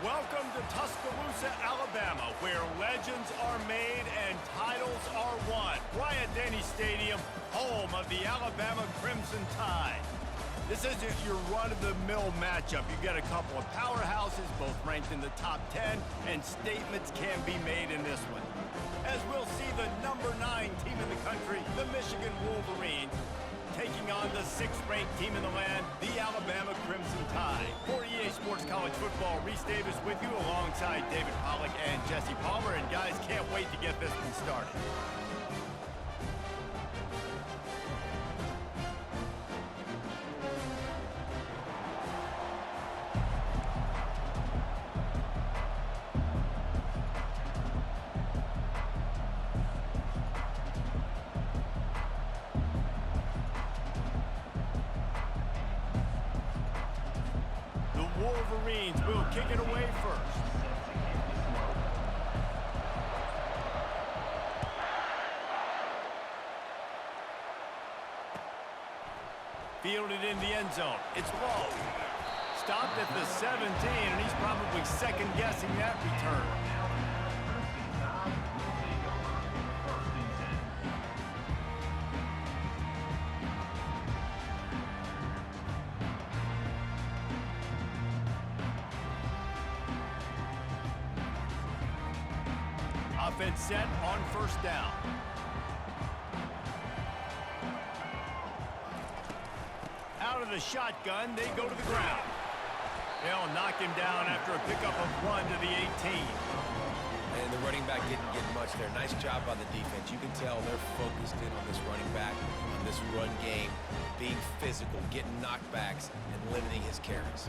Welcome to Tuscaloosa, Alabama, where legends are made and titles are won. Bryant-Denny Stadium, home of the Alabama Crimson Tide. This isn't your run-of-the-mill matchup. You get a couple of powerhouses, both ranked in the top 10, and statements can be made in this one. As we'll see the number 9 team in the country, the Michigan Wolverines, taking on the 6th-ranked team in the land, the Alabama Crimson Tide. For EA Sports College Football, Reese Davis with you alongside David Pollack and Jesse Palmer. And guys, can't wait to get this one started. Wolverines will kick it away first. Fielded in the end zone. It's low. Stopped at the 17, and he's probably second-guessing that return. Offense set on first down. Out of the shotgun, they go to the ground. They'll knock him down after a pickup of 1 to the 18. And the running back didn't get much there. Nice job by the defense. You can tell they're focused in on this running back, on this run game, being physical, getting knockbacks, and limiting his carries.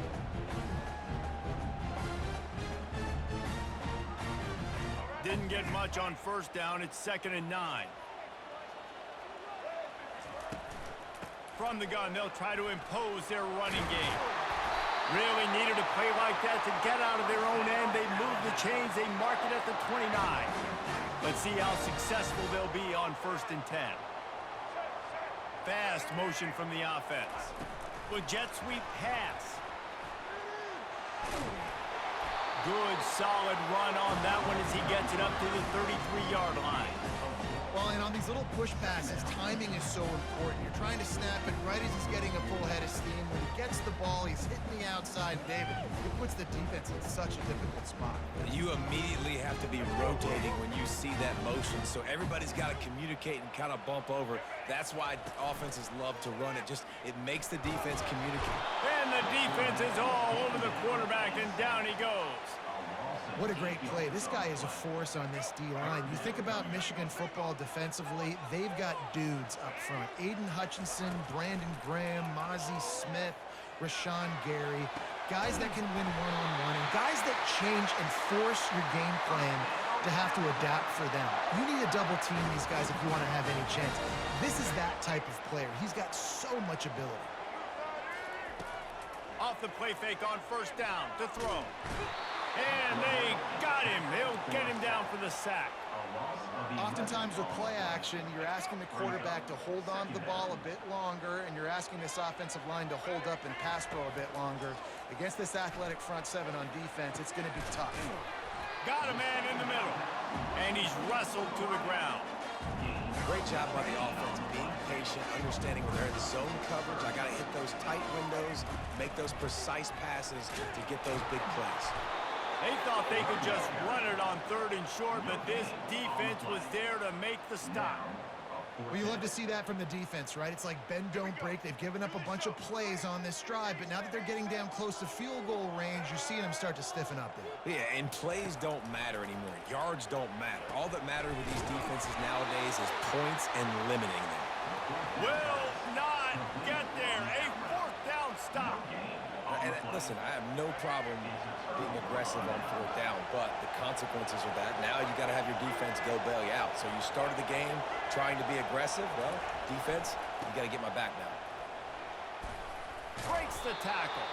Didn't get much on first down. It's 2nd and 9. From the gun, they'll try to impose their running game. Really needed a play like that to get out of their own end. They move the chains. They mark it at the 29. Let's see how successful they'll be on 1st and 10. Fast motion from the offense. With jet sweep pass. Good, solid run on that one as he gets it up to the 33-yard line. Well, and on these little push passes, timing is so important. You're trying to snap it right as he's getting a full head of steam. When he gets the ball, he's hitting the outside. David, it puts the defense in such a difficult spot. You immediately have to be rotating when you see that motion, so everybody's got to communicate and kind of bump over. That's why offenses love to run it. It makes the defense communicate. And the defense is all over the quarterback, and down he goes. What a great play. This guy is a force on this D-line. You think about Michigan football defensively, they've got dudes up front. Aiden Hutchinson, Brandon Graham, Mozzie Smith, Rashawn Gary. Guys that can win one-on-one, and guys that change and force your game plan to have to adapt for them. You need to double team these guys if you want to have any chance. This is that type of player. He's got so much ability. Off the play fake on first down to throw. And they got him. They'll get him down for the sack. Oftentimes with play action, you're asking the quarterback to hold on to the ball a bit longer, and you're asking this offensive line to hold up and pass pro a bit longer. Against this athletic front seven on defense, it's going to be tough. Got a man in the middle, and he's wrestled to the ground. Great job by the offense, being patient, understanding when they're in zone coverage. I got to hit those tight windows, make those precise passes to get those big plays. They thought they could just run it on 3rd and short, but this defense was there to make the stop. Well, you love to see that from the defense, right? It's like bend, don't break. They've given up a bunch of plays on this drive, but now that they're getting down close to field goal range, you're seeing them start to stiffen up there. Yeah, and plays don't matter anymore. Yards don't matter. All that matters with these defenses nowadays is points and limiting them. Will not get there. A 4th down stop. And listen, I have no problem being aggressive on 4th down, but the consequences of that, now you got to have your defense go bail you out. So you started the game trying to be aggressive. Well, defense, you got to get my back now. Breaks the tackle.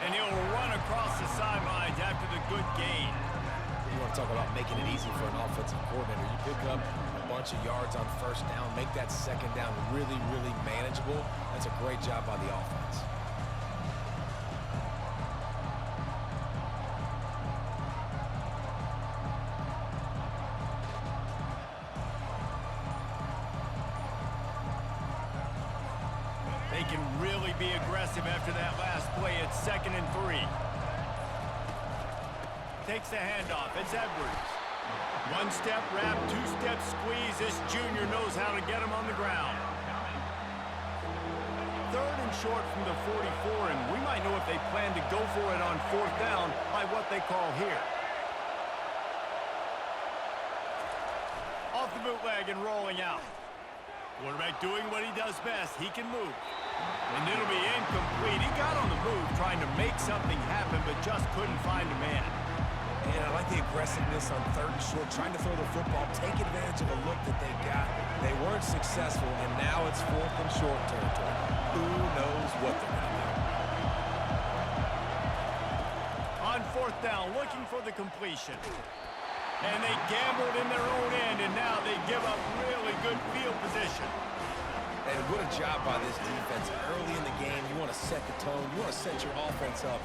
And he'll run across the sidelines after the good gain. You want to talk about making it easy for an offensive coordinator. You pick up a bunch of yards on 1st down, make that 2nd down really, really manageable. That's a great job by the offense. They can really be aggressive after that last play. It's 2nd and 3. Takes the handoff. It's Edwards. One-step wrap, two-step squeeze. This junior knows how to get him on the ground. 3rd and short from the 44, and we might know if they plan to go for it on 4th down by what they call here. Off the bootleg and rolling out. Quarterback doing what he does best. He can move. And it'll be incomplete. He got on the move trying to make something happen, but just couldn't find a man. And I like the aggressiveness on 3rd and short, trying to throw the football, take advantage of a look that they got. They weren't successful, and now it's 4th and short territory. Who knows what they're going to do? On 4th down, looking for the completion. And they gambled in their own end, and now they give up really good field position. And what a job by this defense. Early in the game, you want to set the tone. You want to set your offense up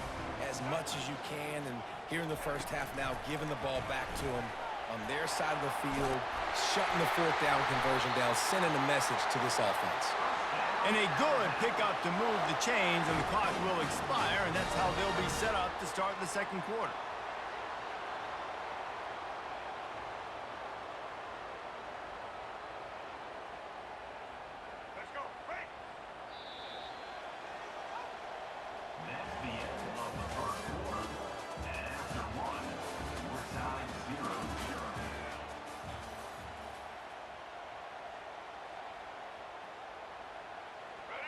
as much as you can. And here in the first half now, giving the ball back to them on their side of the field, shutting the 4th down conversion down, sending a message to this offense. And a good pickup to move the chains, and the clock will expire, and that's how they'll be set up to start the 2nd quarter.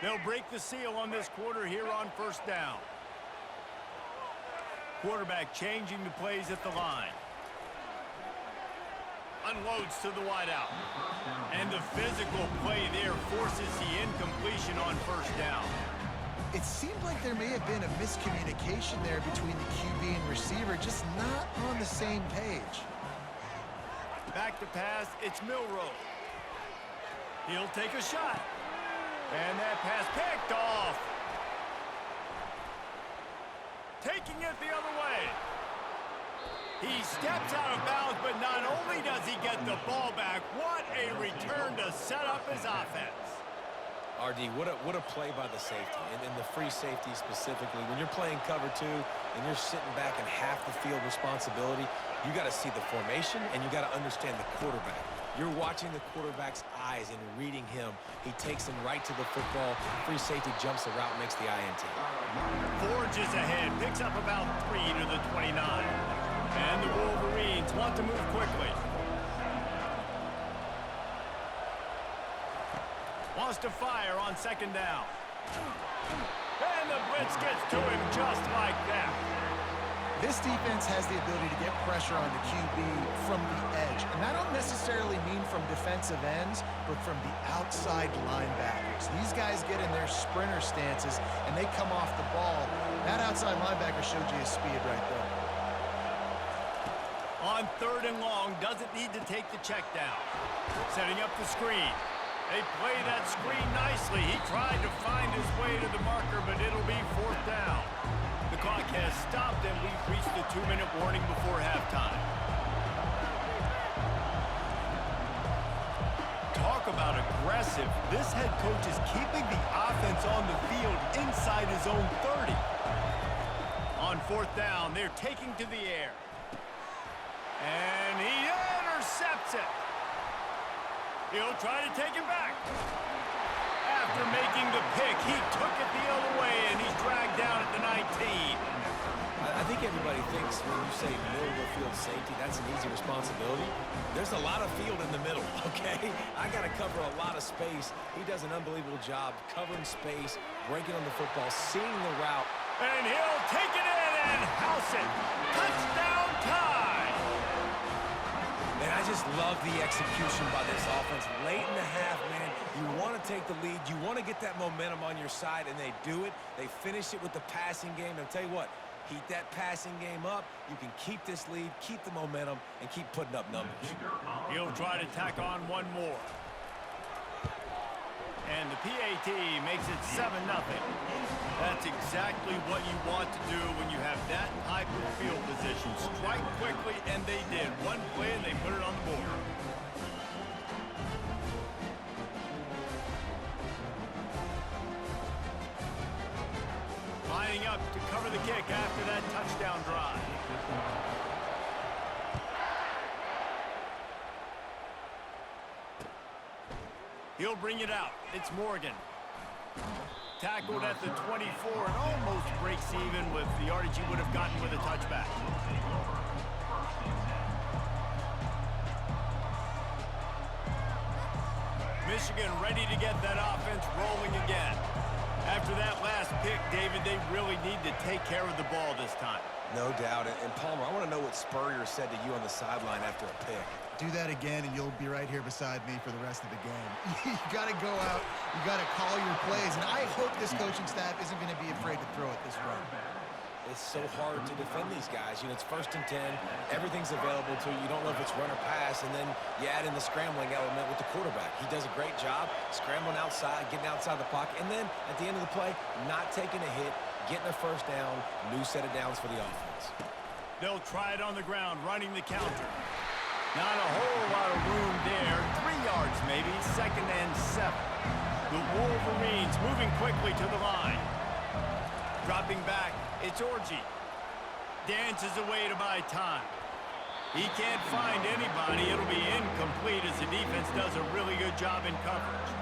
They'll break the seal on this quarter here on 1st down. Quarterback changing the plays at the line. Unloads to the wideout. And the physical play there forces the incompletion on 1st down. It seemed like there may have been a miscommunication there between the QB and receiver, just not on the same page. Back to pass, it's Milroe. He'll take a shot. And that pass picked off. Taking it the other way. He steps out of bounds, but not only does he get the ball back, what a return to set up his offense. RD, what a play by the safety, and the free safety specifically. When you're playing cover 2 and you're sitting back in half the field responsibility, you got to see the formation and you got to understand the quarterback. You're watching the quarterback's eyes and reading him. He takes him right to the football. Free safety jumps the route, makes the INT. Forges ahead, picks up about 3 to the 29. And the Wolverines want to move quickly. Wants to fire on 2nd down. And the blitz gets to him just like that. This defense has the ability to get pressure on the QB from the edge. And I don't necessarily mean from defensive ends, but from the outside linebackers. These guys get in their sprinter stances, and they come off the ball. That outside linebacker showed you his speed right there. On 3rd and long, doesn't need to take the check down. Setting up the screen. They play that screen nicely. He tried to find his way to the marker, but it'll be 4th down. The clock has stopped, and we've reached the 2-minute warning before halftime. Talk about aggressive. This head coach is keeping the offense on the field inside his own 30. On 4th down, they're taking to the air. And he intercepts it. He'll try to take it back. After making the pick, he took it the other way, and he's dragged down at the 19. I think everybody thinks when you say middle of the field safety, that's an easy responsibility. There's a lot of field in the middle, okay? I got to cover a lot of space. He does an unbelievable job covering space, breaking on the football, seeing the route. And he'll take it in and house it. Touchdown tie. And I just love the execution by this offense. Late in the half, man, you want to take the lead. You want to get that momentum on your side, and they do it. They finish it with the passing game. And I'll tell you what, heat that passing game up. You can keep this lead, keep the momentum, and keep putting up numbers. He'll try to tack on one more. And the PAT makes it 7-0. That's exactly what you want to do when you have that type of field position. Strike quickly, and they did. One play, and they put it on the board. lining up to cover the kick after that touchdown drive. He'll bring it out. It's Morgan. Tackled at the 24 and almost breaks even with the yardage he would have gotten with a touchback. Michigan ready to get that offense rolling again. After that last pick, David, they really need to take care of the ball this time. No doubt. And Palmer, I want to know what Spurrier said to you on the sideline after a pick. Do that again, and you'll be right here beside me for the rest of the game. You got to go out. You got to call your plays. And I hope this coaching staff isn't going to be afraid to throw it this run. It's so hard to defend these guys. You know, it's 1st and 10. Everything's available to you. You don't know if it's run or pass. And then you add in the scrambling element with the quarterback. He does a great job scrambling outside, getting outside the pocket. And then at the end of the play, not taking a hit, getting a first down, new set of downs for the offense. They'll try it on the ground, running the counter. Not a whole lot of room there. 3 yards maybe, 2nd and 7. The Wolverines moving quickly to the line. Dropping back, it's Orji. Dances away to buy time. He can't find anybody. It'll be incomplete as the defense does a really good job in coverage.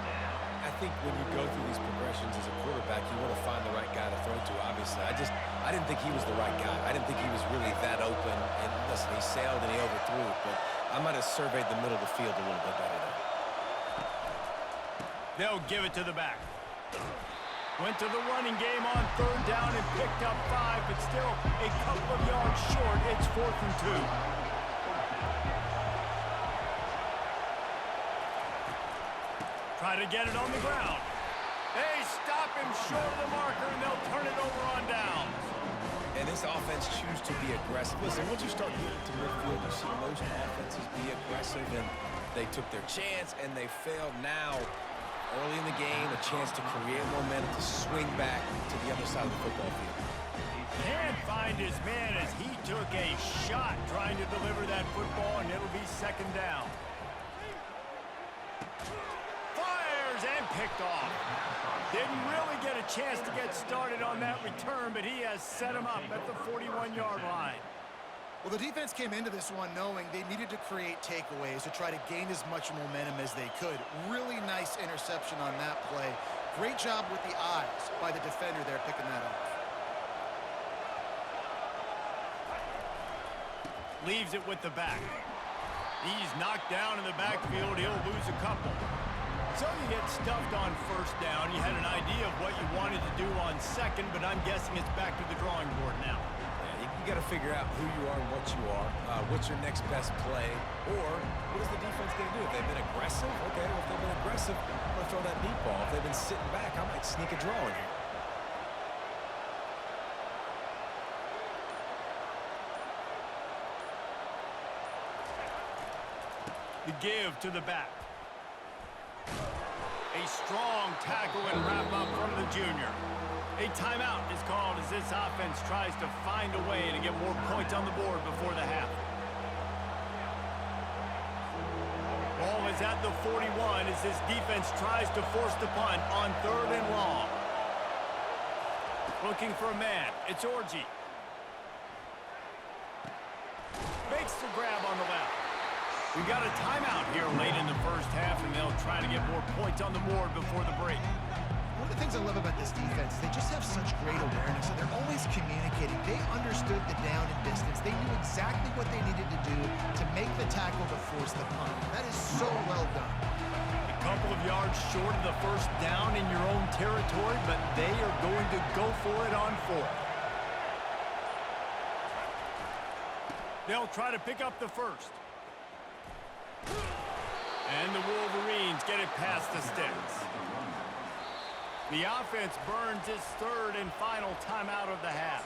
I think when you go through these progressions as a quarterback, you want to find the right guy to throw to, obviously. I didn't think he was the right guy. I didn't think he was really that open. And listen, he sailed and he overthrew it, but I might have surveyed the middle of the field a little bit better there. They'll give it to the back. Went to the running game on 3rd down and picked up 5, but still a couple of yards short. It's 4th and 2. Try to get it on the ground. They stop him short of the marker, and they'll turn it over on downs. And this offense choose to be aggressive. Listen, once you start getting to midfield, you see most offenses be aggressive, and they took their chance, and they failed now. Early in the game, a chance to create momentum to swing back to the other side of the football field. Can't find his man as he took a shot trying to deliver that football, and it'll be 2nd down. Fires and picked off. Didn't really get a chance to get started on that return, but he has set him up at the 41-yard line. Well, the defense came into this one knowing they needed to create takeaways to try to gain as much momentum as they could. Really nice interception on that play. Great job with the eyes by the defender there picking that off. Leaves it with the back. He's knocked down in the backfield. He'll lose a couple. So you get stuffed on 1st down. You had an idea of what you wanted to do on 2nd, but I'm guessing it's back to the drawing board now. You got to figure out who you are and what you are. What's your next best play? Or what is the defense going to do? If they've been aggressive, okay. Well, if they've been aggressive, I'm going to throw that deep ball. If they've been sitting back, I might sneak a draw in here. The give to the back. A strong tackle and wrap up from the junior. A timeout is called as this offense tries to find a way to get more points on the board before the half. Ball is at the 41 as this defense tries to force the punt on 3rd and long. Looking for a man. It's Orji. Makes the grab on the left. We got a timeout here late in the 1st half, and they'll try to get more points on the board before the break. One of the things I love about this defense, they just have such great awareness, and they're always communicating. They understood the down and distance. They knew exactly what they needed to do to make the tackle to force the punt. That is so well done. A couple of yards short of the 1st down in your own territory, but they are going to go for it on 4th. They'll try to pick up the 1st. And the Wolverines get it past the sticks. The offense burns its 3rd and final timeout of the half.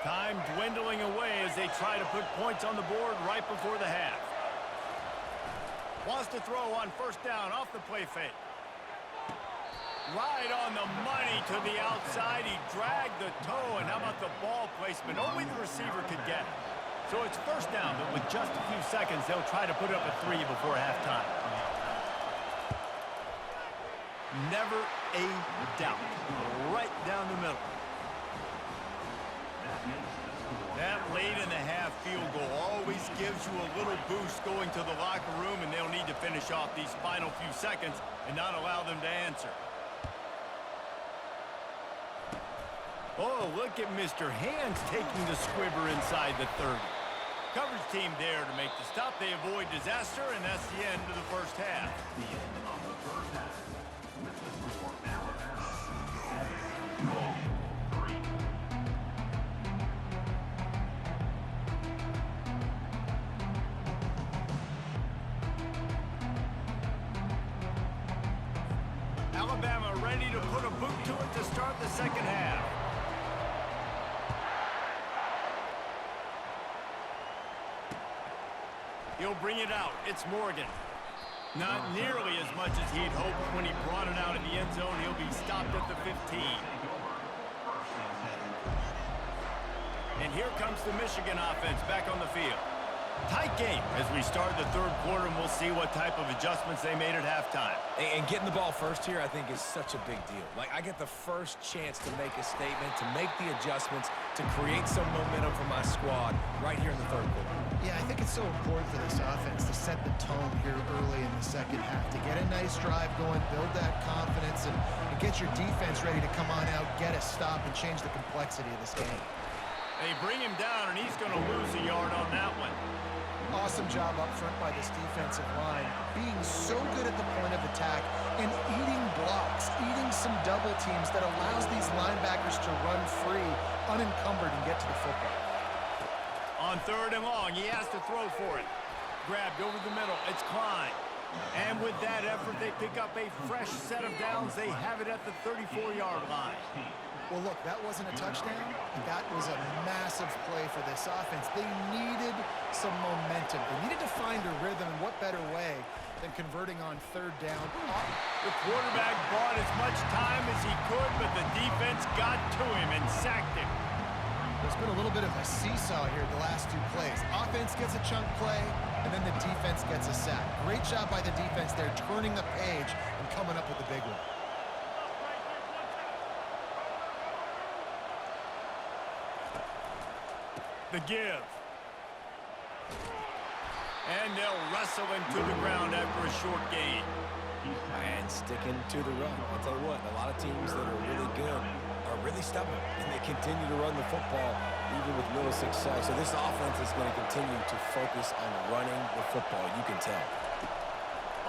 Time dwindling away as they try to put points on the board right before the half. Wants to throw on 1st down off the play fake. Right on the money to the outside. He dragged the toe, and how about the ball placement? Only the receiver could get it. So it's 1st down, but with just a few seconds, they'll try to put up a 3 before halftime. Never a doubt. Right down the middle. That late-in-the-half field goal always gives you a little boost going to the locker room, and they'll need to finish off these final few seconds and not allow them to answer. Oh, look at Mr. Hands taking the squibber inside the 30. Coverage team there to make the stop. They avoid disaster, and that's the end of the first half. Alabama ready to put a boot to it to start the second half. He'll bring it out. It's Morgan. Not nearly as much as he'd hoped when he brought it out in the end zone. He'll be stopped at the 15. And here comes the Michigan offense back on the field. Tight game as we start the third quarter, and we'll see what type of adjustments they made at halftime. And getting the ball first here, I think, is such a big deal. Like, I get the first chance to make a statement, to make the adjustments, to create some momentum for my squad right here in the third quarter. Yeah, I think it's so important for this offense to set the tone here early in the second half, to get a nice drive going, build that confidence, and get your defense ready to come on out, get a stop, and change the complexity of this game. They bring him down, and he's going to lose a yard on that one. Awesome job up front by this defensive line, being so good at the point of attack and eating blocks, eating some double teams that allows these linebackers to run free, unencumbered, and get to the football. On third and long, he has to throw for it. Grabbed over the middle, it's Klein. And with that effort, they pick up a fresh set of downs. They have it at the 34-yard line. Well, look, that wasn't a touchdown. That was a massive play for this offense. They needed some momentum. They needed to find a rhythm, and what better way than converting on third down. The quarterback bought as much time as he could, but the defense got to him and sacked him. There's been a little bit of a seesaw here the last two plays. Offense gets a chunk play, and then the defense gets a sack. Great job by the defense there, turning the page and coming up with the big one. The give. And they'll wrestle him to the ground after a short gain. And sticking to the run. I'll tell you what, a lot of teams that are really good are really stubborn, and they continue to run the football even with little success. So this offense is going to continue to focus on running the football, you can tell.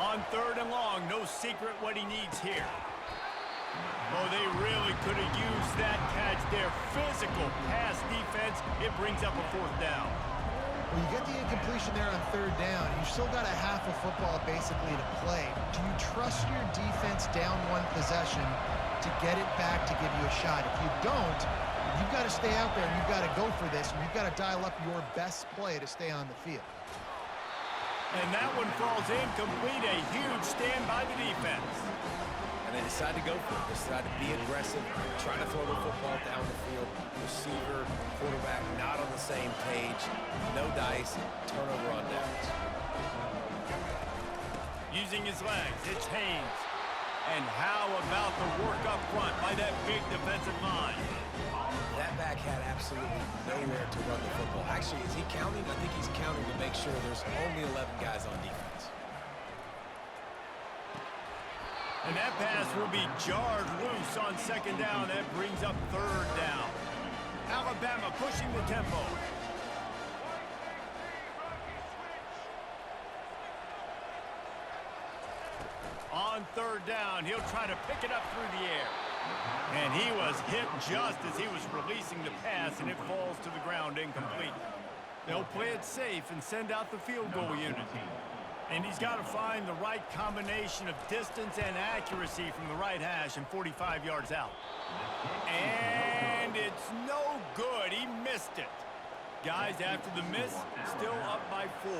On third and long, no secret what he needs here. Oh, they really could have used that catch there. Physical pass defense. It brings up a fourth down. Well, you get the incompletion there on third down. You've still got a half of football basically to play. Do you trust your defense down one possession to get it back to give you a shot? If you don't, you've got to stay out there and you've got to go for this, and you've got to dial up your best play to stay on the field. And that one falls incomplete. A huge stand by the defense. They decide to go for it. They decide to be aggressive, try to throw the football down the field. Receiver, quarterback, not on the same page. No dice, turnover on downs. Using his legs, it's Haynes. And how about the work up front by that big defensive line? That back had absolutely nowhere to run the football. Actually, is he counting? I think he's counting to make sure there's only 11 guys on defense. And that pass will be jarred loose on second down. That brings up third down. Alabama pushing the tempo. On third down, he'll try to pick it up through the air. And he was hit just as he was releasing the pass, and it falls to the ground incomplete. They'll play it safe and send out the field goal unit. And he's got to find the right combination of distance and accuracy from the right hash and 45 yards out. And it's no good. He missed it. Guys, after the miss, still up by 4.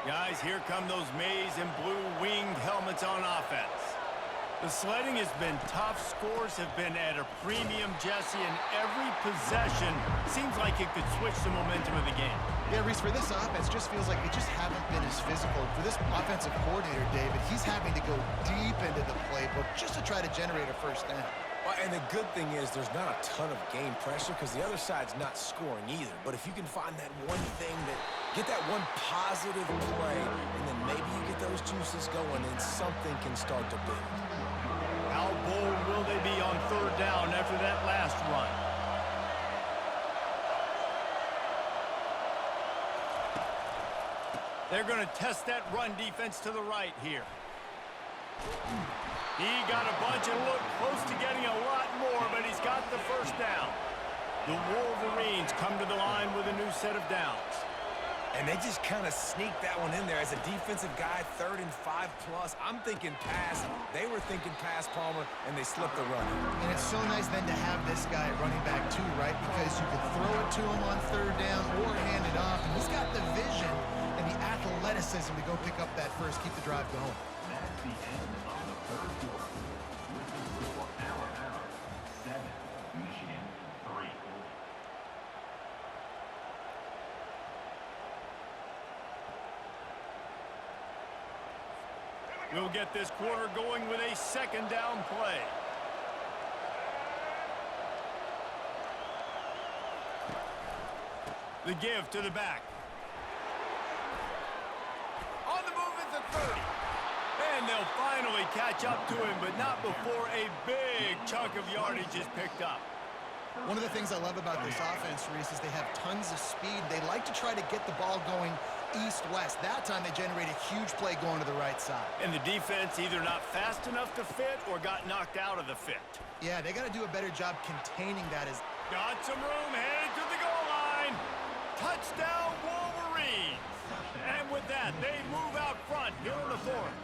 Guys, here come those maize and blue winged helmets on offense. The sledding has been tough. Scores have been at a premium, Jesse, and every possession seems like it could switch the momentum of the game. Yeah, Reese, for this offense, just feels like they just haven't been as physical. For this offensive coordinator, David, he's having to go deep into the playbook just to try to generate a first down. Well, and the good thing is there's not a ton of game pressure because the other side's not scoring either. But if you can find that one thing get that one positive play, and then maybe you get those juices going and something can start to build. How bold will they be on third down after that last run? They're going to test that run defense to the right here. He got a bunch and looked close to getting a lot more, but he's got the first down. The Wolverines come to the line with a new set of downs. And they just kind of sneaked that one in there as a defensive guy, 3rd and 5+. I'm thinking pass. They were thinking pass, Palmer, and they slipped the run. And it's so nice then to have this guy running back too, right? Because you can throw it to him on third down or hand it off. And he's got the vision and the athleticism to go pick up that first, keep the drive going. That's the end of the third quarter. With the score, Alabama 7, Michigan 3. We'll get this quarter going with a second down play. The give to the back. On the move at the 30. And they'll finally catch up to him, but not before a big chunk of yardage is picked up. One of the things I love about this offense, Reese, is they have tons of speed. They like to try to get the ball going east-west. That time they generate a huge play going to the right side. And the defense either not fast enough to fit or got knocked out of the fit. Yeah, they got to do a better job containing that. Got some room, headed to the goal line. Touchdown, Wolverines. And with that, they move out front here in the fourth.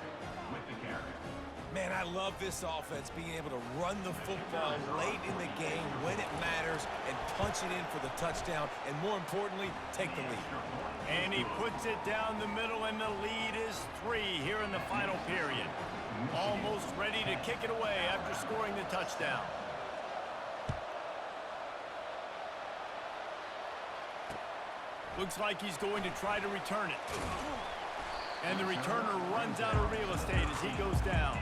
With the carry. Man, I love this offense, being able to run the football late in the game when it matters and punch it in for the touchdown, and more importantly, take the lead. And he puts it down the middle, and the lead is 3 here in the final period. Almost ready to kick it away after scoring the touchdown. Looks like he's going to try to return it. And the returner runs out of real estate as he goes down.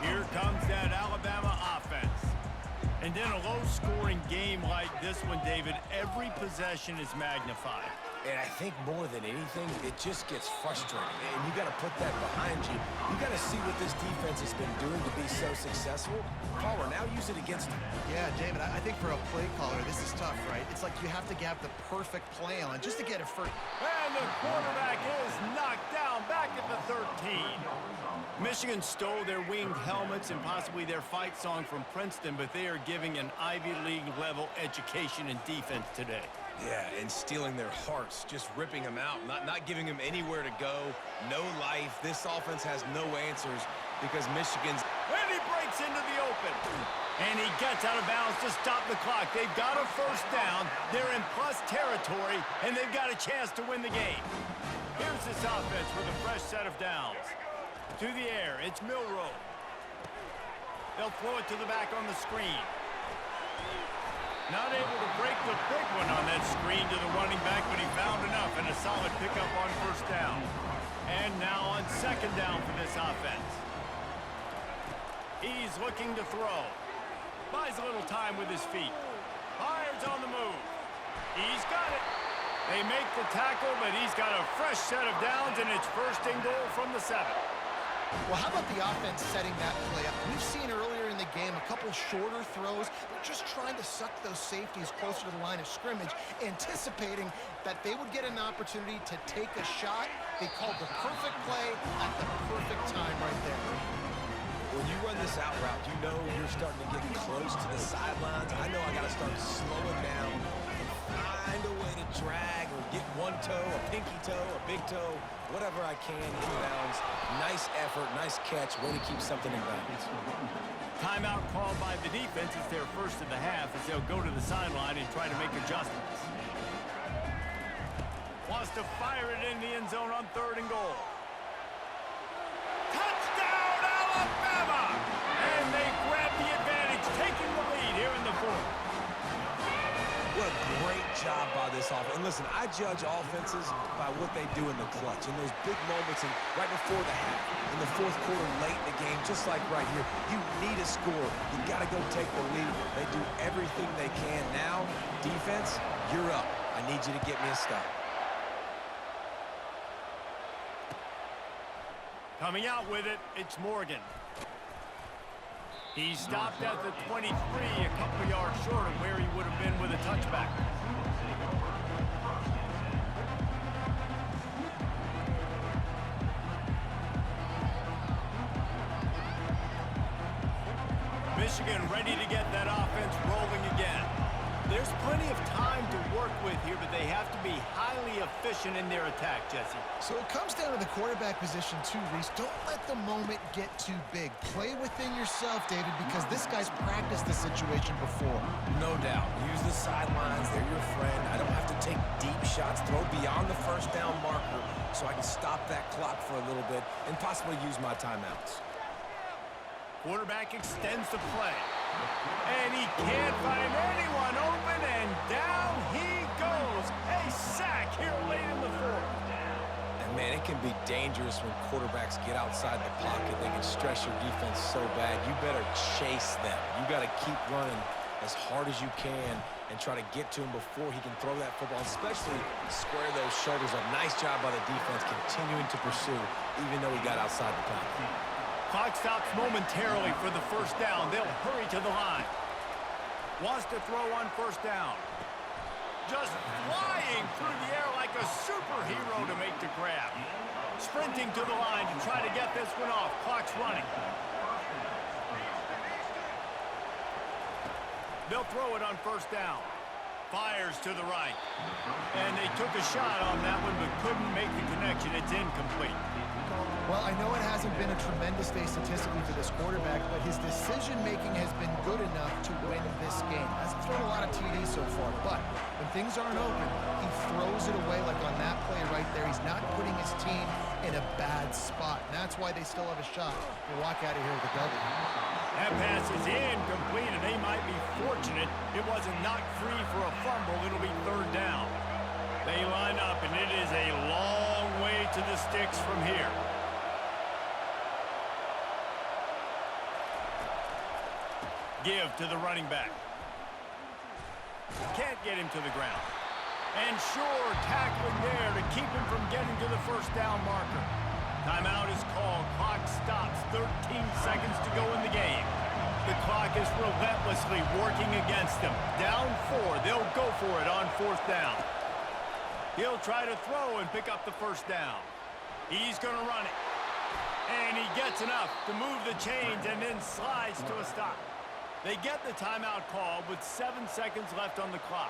Here comes that Alabama offense. And in a low-scoring game like this one, David, every possession is magnified. And I think more than anything, it just gets frustrating. And you got to put that behind you. You got to see what this defense has been doing to be so successful. Palmer, now use it against them. Yeah, David, I think for a play caller, this is tough, right? It's like you have to have the perfect play on just to get a first. And the quarterback is knocked down back at the 13. Michigan stole their winged helmets and possibly their fight song from Princeton, but they are giving an Ivy League level education in defense today. Yeah, and stealing their hearts, just ripping them out, not giving them anywhere to go, no life. This offense has no answers because Michigan's... And he breaks into the open. And he gets out of bounds to stop the clock. They've got a first down. They're in plus territory, and they've got a chance to win the game. Here's this offense with a fresh set of downs. To the air, it's Milroe. They'll throw it to the back on the screen. Not able to break the big one on that screen to the running back, but he found enough and a solid pickup on first down. And now on second down for this offense. He's looking to throw. Buys a little time with his feet. Fires on the move. He's got it. They make the tackle, but he's got a fresh set of downs, and it's first and goal from the 7. Well, how about the offense setting that play up? We've seen earlier in the game a couple shorter throws. They're just trying to suck those safeties closer to the line of scrimmage, anticipating that they would get an opportunity to take a shot. They called the perfect play at the perfect time right there. When you run this out route, you know you're starting to get close to the sidelines. I know I got to start to slow it down, find a way to drag or get one toe, a pinky toe, a big toe, whatever I can inbounds. Nice effort, nice catch, way to keep something in bounds. Timeout called by the defense. It's their first of the half as they'll go to the sideline and try to make adjustments. Wants to fire it in the end zone on 3rd and goal. great job by this offense. And listen, I judge offenses by what they do in the clutch, in those big moments, and right before the half, in the fourth quarter, late in the game, just like right here. You need a score. You got to go take the lead. They do everything they can. Now, defense, you're up. I need you to get me a stop. Coming out with it, it's Morgan. He stopped at the 23, a couple yards short of where he would have been with a touchback. Michigan ready to get that offense rolling again. There's plenty of time to work with here, but they have to be highly efficient in their attack, Jesse. So it comes down to the quarterback position too, Reese. Don't let the moment get too big. Play within yourself, David, because this guy's practiced the situation before. No doubt. Use the sidelines. They're your friend. I don't have to take deep shots. Throw beyond the first down marker so I can stop that clock for a little bit and possibly use my timeouts. Quarterback extends the play. And he can't find anyone open, and down he goes. A sack here late in the fourth. And, man, it can be dangerous when quarterbacks get outside the pocket. They can stress your defense so bad. You better chase them. You got to keep running as hard as you can and try to get to him before he can throw that football, especially square those shoulders up. Nice job by the defense continuing to pursue, even though he got outside the pocket. Clock stops momentarily for the first down. They'll hurry to the line. Wants to throw on first down. Just flying through the air like a superhero to make the grab. Sprinting to the line to try to get this one off. Clock's running. They'll throw it on first down. Fires to the right. And they took a shot on that one but couldn't make the connection. It's incomplete. Well, I know it hasn't been a tremendous day statistically for this quarterback, but his decision-making has been good enough to win this game. Hasn't thrown a lot of TDs so far, but when things aren't open, he throws it away like on that play right there. He's not putting his team in a bad spot, and that's why they still have a shot to walk out of here with a W. That pass is incomplete, and they might be fortunate it wasn't knocked free for a fumble. It'll be third down. They line up, and it is a long way to the sticks from here. Give to the running back. Can't get him to the ground. And sure, tackling there to keep him from getting to the first down marker. Timeout is called. Clock stops. 13 seconds to go in the game. The clock is relentlessly working against them. Down 4. They'll go for it on fourth down. He'll try to throw and pick up the first down. He's going to run it. And he gets enough to move the chains and then slides to a stop. They get the timeout call with 7 seconds left on the clock.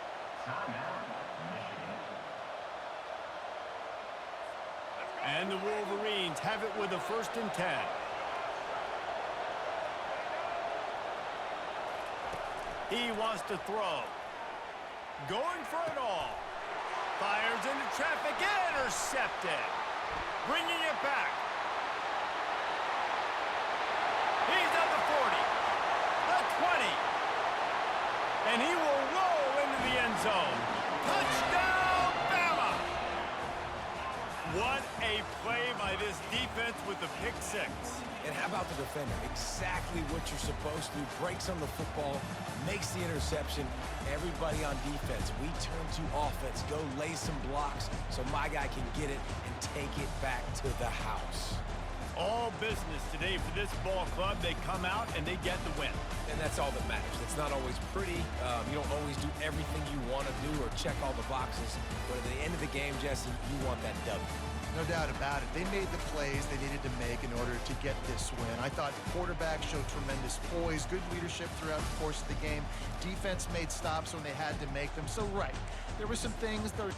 And the Wolverines have it with a 1st and 10. He wants to throw. Going for it all. Fires into traffic. Intercepted. Bringing it back. He's at the 40. The 20. And he will roll into the end zone. Touchdown, Bama! What a play by this defense with the pick 6. And how about the defender? Exactly what you're supposed to do. Breaks on the football, makes the interception. Everybody on defense, we turn to offense. Go lay some blocks so my guy can get it and take it back to the house. All business today for this ball club. They come out and they get the win. And that's all that matters. It's not always pretty. You don't always do everything you want to do or check all the boxes. But at the end of the game, Jesse, you want that W. No doubt about it. They made the plays they needed to make in order to get this win. I thought the quarterback showed tremendous poise, good leadership throughout the course of the game. Defense made stops when they had to make them. So, right, there were some things that